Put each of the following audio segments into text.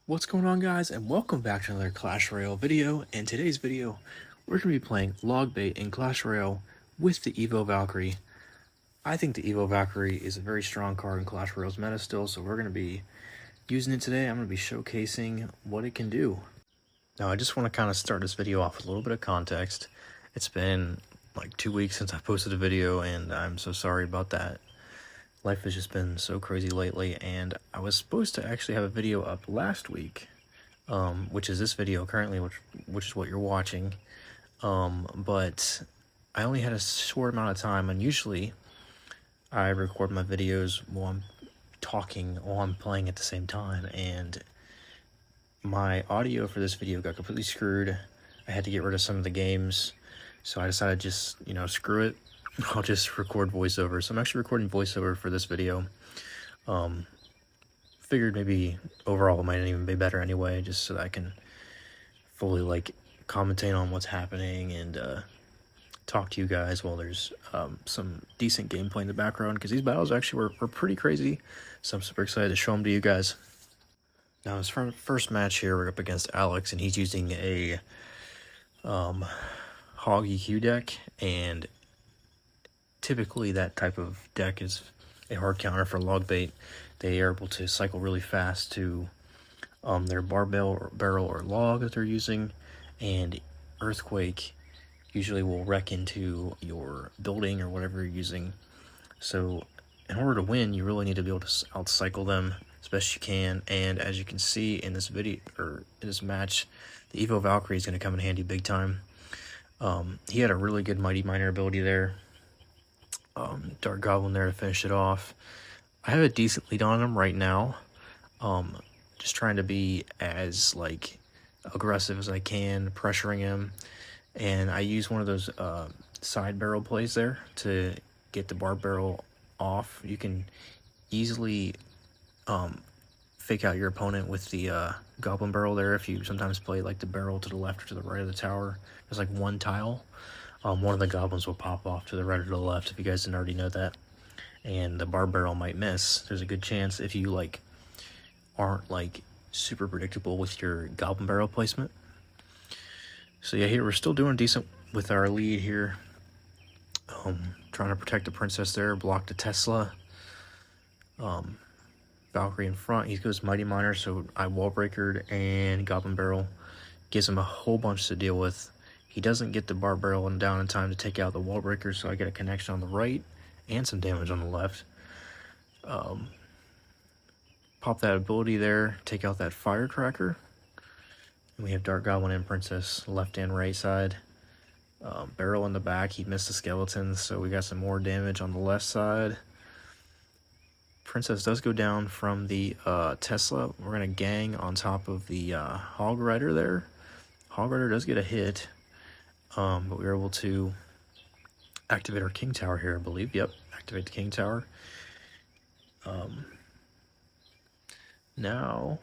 What's going on, guys, and welcome back to another Clash Royale video. In today's video, we're going to be playing log bait in Clash Royale with the Evo Valkyrie. I think the Evo Valkyrie is a very strong card in Clash Royale's meta still, so we're going to be using it today. I'm going to be showcasing what it can do. Now, I just want to kind of start this video off with a little bit of context. It's been like 2 weeks since I posted a video, and I'm so sorry about that. Life has just been so crazy lately, and I was supposed to actually have a video up last week, which is this video currently, which is what you're watching, but I only had a short amount of time, and usually I record my videos while I'm talking while I'm playing at the same time, and my audio for this video got completely screwed. I had to get rid of some of the games, so I decided just, screw it. I'll just record voiceover. So I'm actually recording voiceover for this video. Figured maybe overall it might not even be better anyway, just so that I can fully commentate on what's happening and talk to you guys while there's some decent gameplay in the background, because these battles actually were pretty crazy. So I'm super excited to show them to you guys. Now, his first match here, we're up against Alex, and he's using a Hog EQ deck, and typically that type of deck is a hard counter for log bait. They are able to cycle really fast to their barrel or log that they're using, and Earthquake usually will wreck into your building or whatever you're using. So in order to win, you really need to be able to outcycle them as best you can, and as you can see in this video, or in this match, the Evo Valkyrie is going to come in handy big time. He had a really good Mighty Miner ability there. Dark Goblin there to finish it off. I have a decent lead on him right now. Just trying to be as aggressive as I can, pressuring him, and I use one of those side barrel plays there to get the bar barrel off. You can easily fake out your opponent with the goblin barrel there if you sometimes play the barrel to the left or to the right of the tower. There's one tile. One of the goblins will pop off to the right or to the left, if you guys didn't already know that. And the bar barrel might miss. There's a good chance if you aren't super predictable with your goblin barrel placement. So yeah, here we're still doing decent with our lead here. Trying to protect the princess there, block the Tesla. Valkyrie in front, he goes Mighty Miner, so I wall breakered, and goblin barrel gives him a whole bunch to deal with. He doesn't get the bar barrel down in time to take out the wall breaker, so I get a connection on the right and some damage on the left. Pop that ability there, take out that firecracker. And we have Dark Goblin and Princess left and right side. Barrel in the back, he missed the skeletons, so we got some more damage on the left side. Princess does go down from the Tesla. We're going to gang on top of the Hog Rider there. Hog Rider does get a hit. But we were able to activate our King Tower here, I believe. Yep, activate the King Tower. Now,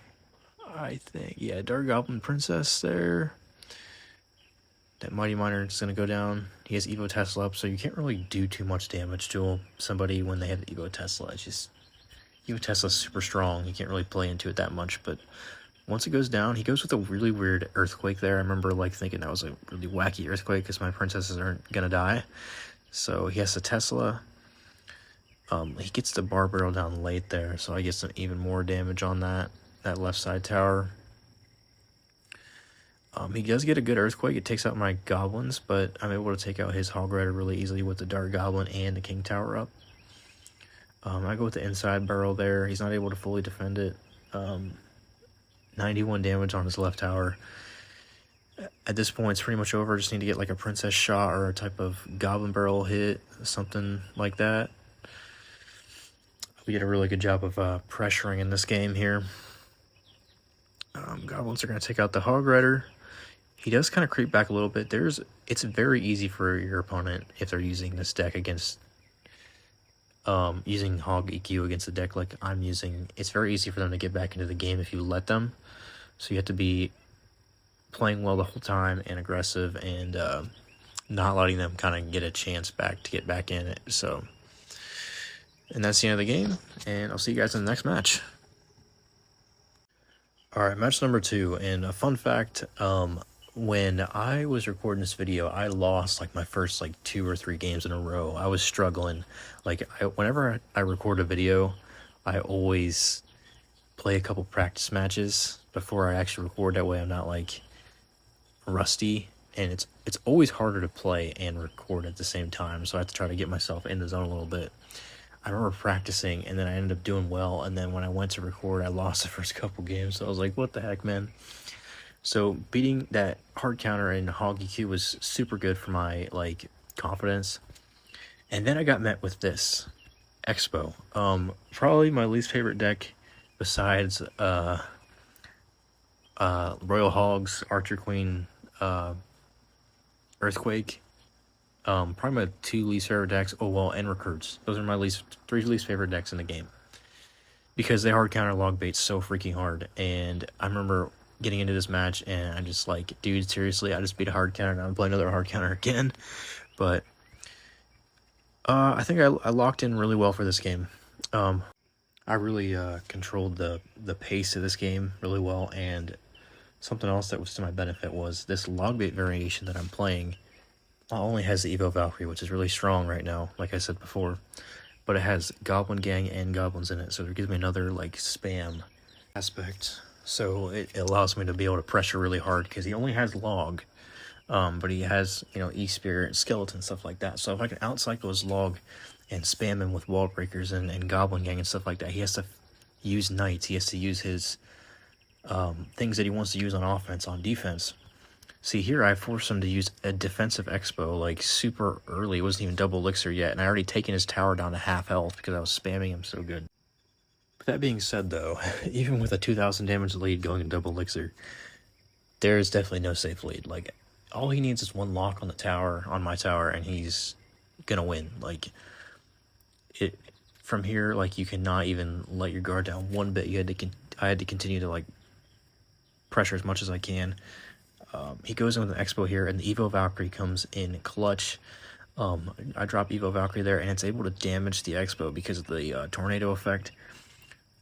I think, yeah, Dark Goblin Princess there. That Mighty Miner is going to go down. He has Evo Tesla up, so you can't really do too much damage to somebody when they have the Evo Tesla. It's just, Evo Tesla's super strong. You can't really play into it that much, but once it goes down, he goes with a really weird Earthquake there. I remember thinking that was a really wacky Earthquake because my princesses aren't gonna die. So he has the Tesla. He gets the bar barrel down late there, so I get some even more damage on that left side tower. He does get a good Earthquake. It takes out my goblins, but I'm able to take out his Hog Rider really easily with the Dark Goblin and the King Tower up. I go with the inside barrel there. He's not able to fully defend it. 91 damage on his left tower. At this point, it's pretty much over. Just need to get a princess shot or a type of goblin barrel hit, something like that. We did a really good job of pressuring in this game here. Goblins are going to take out the Hog Rider. He does kind of creep back a little bit. It's very easy for your opponent, if they're using this deck against using Hog EQ against the deck like I'm using, it's very easy for them to get back into the game if you let them. So you have to be playing well the whole time and aggressive, and not letting them kind of get a chance back to get back in it. So, and that's the end of the game, and I'll see you guys in the next match. All right, match number 2. And a fun fact, when I was recording this video, I lost like my first like 2 or 3 games in a row. I was struggling. Like whenever I record a video, I always play a couple practice matches before I actually record. That way I'm not like rusty, and it's always harder to play and record at the same time, so I have to try to get myself in the zone a little bit. I remember practicing, and then I ended up doing well, and then when I went to record, I lost the first couple games, so I was like, what the heck, man? So beating that hard counter in Hog EQ was super good for my like confidence. And then I got met with this Expo. Probably my least favorite deck besides Royal Hogs, Archer Queen, Earthquake. Probably my 2 least favorite decks. Oh well, and Recruits. Those are my 3 least favorite decks in the game, because they hard counter log bait so freaking hard. And I remember getting into this match, and I'm just like, dude, seriously, I just beat a hard counter, and I'm playing another hard counter again. But I think I locked in really well for this game. I really controlled the pace of this game really well, and something else that was to my benefit was this log bait variation that I'm playing only has the Evo Valkyrie, which is really strong right now, like I said before, but it has Goblin Gang and Goblins in it, so it gives me another like spam aspect. So it allows me to be able to pressure really hard, because he only has log, but he has, you know, E-Spirit, Skeleton, stuff like that. So if I can outcycle his log and spam him with wall breakers and Goblin Gang and stuff like that, he has to use Knights, he has to use his things that he wants to use on offense, on defense. See, here I forced him to use a defensive Expo like super early. It wasn't even double elixir yet, and I already taken his tower down to half health because I was spamming him so good. But that being said, though, even with a 2,000 damage lead going in double elixir, there is definitely no safe lead. Like, all he needs is 1 lock on the tower, on my tower, and he's gonna win. Like, it from here, like, you cannot even let your guard down one bit. I had to continue to like pressure as much as I can. He goes in with an Expo here, and the Evo Valkyrie comes in clutch. I drop Evo Valkyrie there, and it's able to damage the Expo because of the tornado effect.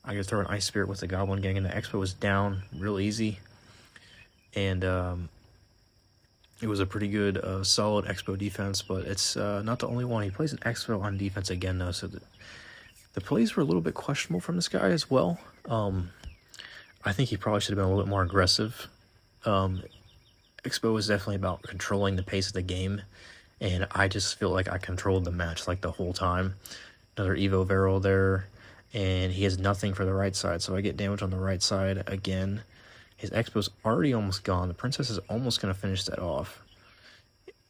I could throw an Ice Spirit with the Goblin Gang, and the Expo was down real easy. And it was a pretty good, solid Expo defense, but it's not the only one. He plays an Expo on defense again, though, so the plays were a little bit questionable from this guy as well. I think he probably should have been a little bit more aggressive. Expo is definitely about controlling the pace of the game, and I just feel like I controlled the match like the whole time. Another Evo Varel there, and he has nothing for the right side, so I get damage on the right side again. His Expo's already almost gone. The Princess is almost going to finish that off,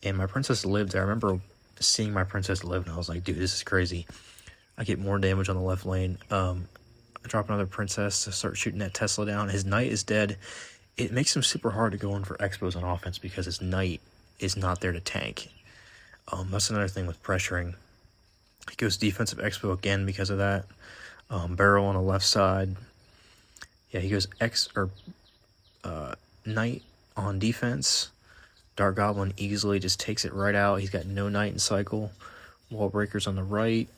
and my Princess lived there. I remember seeing my Princess live, and I was like, dude, this is crazy. I get more damage on the left lane. I drop another Princess to start shooting that Tesla down. His Knight is dead. It makes him super hard to go in for Expos on offense because his Knight is not there to tank. That's another thing with pressuring. He goes defensive Expo again because of that. Barrel on the left side. Yeah, he goes Knight on defense. Dark Goblin easily just takes it right out. He's got no Knight in cycle. Wall breakers on the right.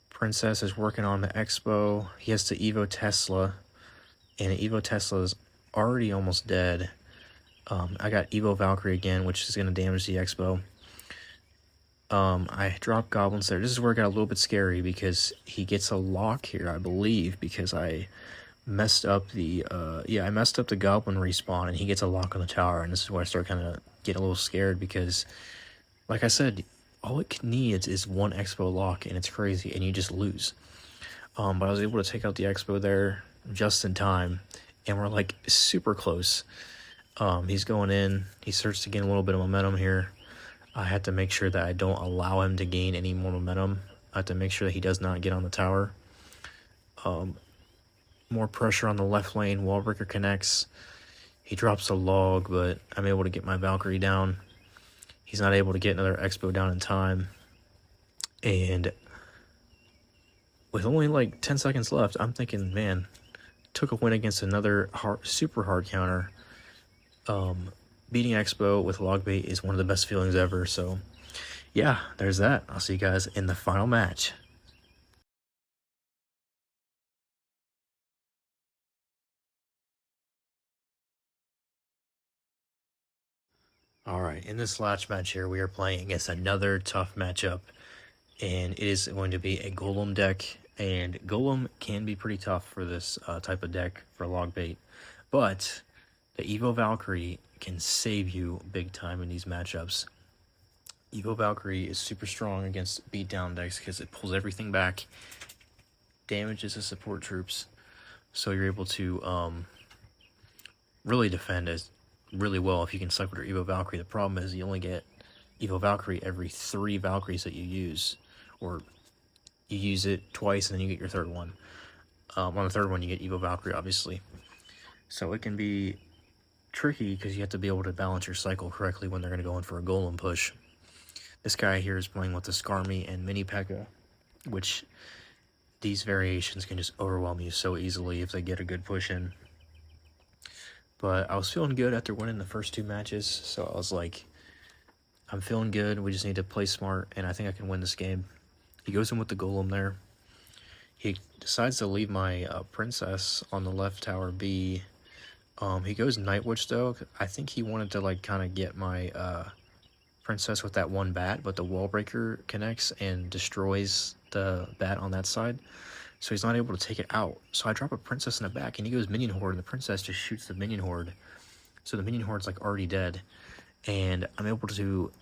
Princess is working on the Expo. He has to Evo Tesla, and Evo Tesla is already almost dead. I got Evo Valkyrie again, which is going to damage the Expo. I dropped Goblins there. This is where it got a little bit scary because he gets a lock here, I believe, because I messed up the I messed up the Goblin respawn, and he gets a lock on the tower, and this is where I start kind of getting a little scared because, like I said, all it needs is 1 Expo lock, and it's crazy, and you just lose. But I was able to take out the Expo there just in time, and we're like super close. He's going in. He starts to gain a little bit of momentum here. I have to make sure that I don't allow him to gain any more momentum. I have to make sure that he does not get on the tower. More pressure on the left lane. Wallbreaker connects. He drops a log, but I'm able to get my Valkyrie down. He's not able to get another Expo down in time. And with only like 10 seconds left, I'm thinking, man, took a win against another super hard counter. Beating Expo with log bait is one of the best feelings ever. So yeah, there's that. I'll see you guys in the final match. Alright, in this last match here, we are playing against another tough matchup, and it is going to be a Golem deck, and Golem can be pretty tough for this type of deck for log bait, but the Evo Valkyrie can save you big time in these matchups. Evo Valkyrie is super strong against beatdown decks because it pulls everything back, damages the support troops, so you're able to really defend as really well if you can cycle your Evo Valkyrie. The problem is you only get Evo Valkyrie every 3 Valkyries that you use, or you use it twice and then you get your third one. On the third one you get Evo Valkyrie, obviously. So it can be tricky because you have to be able to balance your cycle correctly when they're going to go in for a Golem push. This guy here is playing with the Skarmy and Mini P.E.K.K.A, which these variations can just overwhelm you so easily if they get a good push in. But I was feeling good after winning the first 2 matches, so I was like, I'm feeling good, we just need to play smart, and I think I can win this game. He goes in with the Golem there. He decides to leave my Princess on the left tower B. He goes Night Witch though. I think he wanted to like kind of get my Princess with that one bat, but the Wall Breaker connects and destroys the bat on that side, so he's not able to take it out. So I drop a Princess in the back, and he goes Minion Horde, and the Princess just shoots the Minion Horde. So the Minion Horde's like already dead, and I'm able to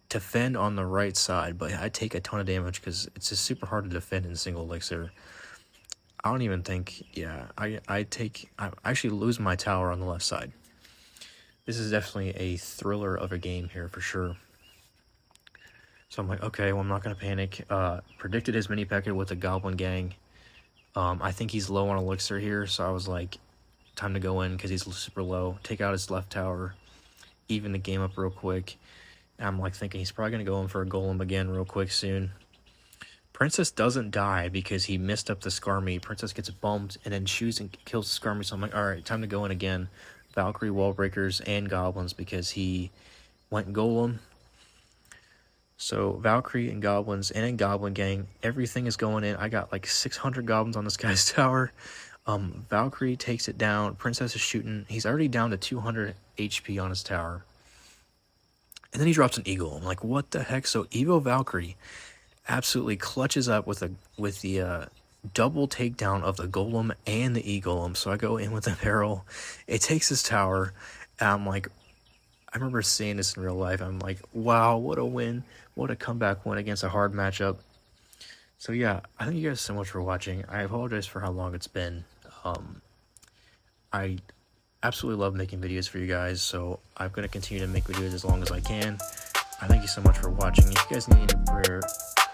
defend on the right side, but I take a ton of damage because it's just super hard to defend in single elixir. I don't even think, yeah, I actually lose my tower on the left side. This is definitely a thriller of a game here for sure. So I'm like, okay, well, I'm not going to panic. Predicted his Mini P.E.K.K.A with a Goblin Gang. I think he's low on elixir here, so I was like, time to go in because he's super low. Take out his left tower, even the game up real quick. And I'm like thinking he's probably going to go in for a Golem again real quick soon. Princess doesn't die because he missed up the Skarmy. Princess gets bumped and then shoots and kills the Skarmy, so I'm like, alright, time to go in again. Valkyrie, Wall Breakers, and Goblins because he went Golem. So Valkyrie and Goblins and a Goblin Gang, everything is going in. I got like 600 Goblins on this guy's tower. Valkyrie takes it down. Princess is shooting. He's already down to 200 HP on his tower. And then he drops an Eagle. I'm like, what the heck? So Evo Valkyrie absolutely clutches up with the double takedown of the Golem and the E-Golem. So I go in with the barrel. It takes his tower. And I'm like, I remember seeing this in real life. I'm like, wow, what a win. What a comeback win against a hard matchup. So yeah, I thank you guys so much for watching. I apologize for how long it's been. I absolutely love making videos for you guys, so I'm going to continue to make videos as long as I can. I thank you so much for watching. If you guys need any prayer,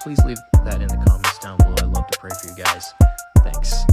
please leave that in the comments down below. I'd love to pray for you guys. Thanks.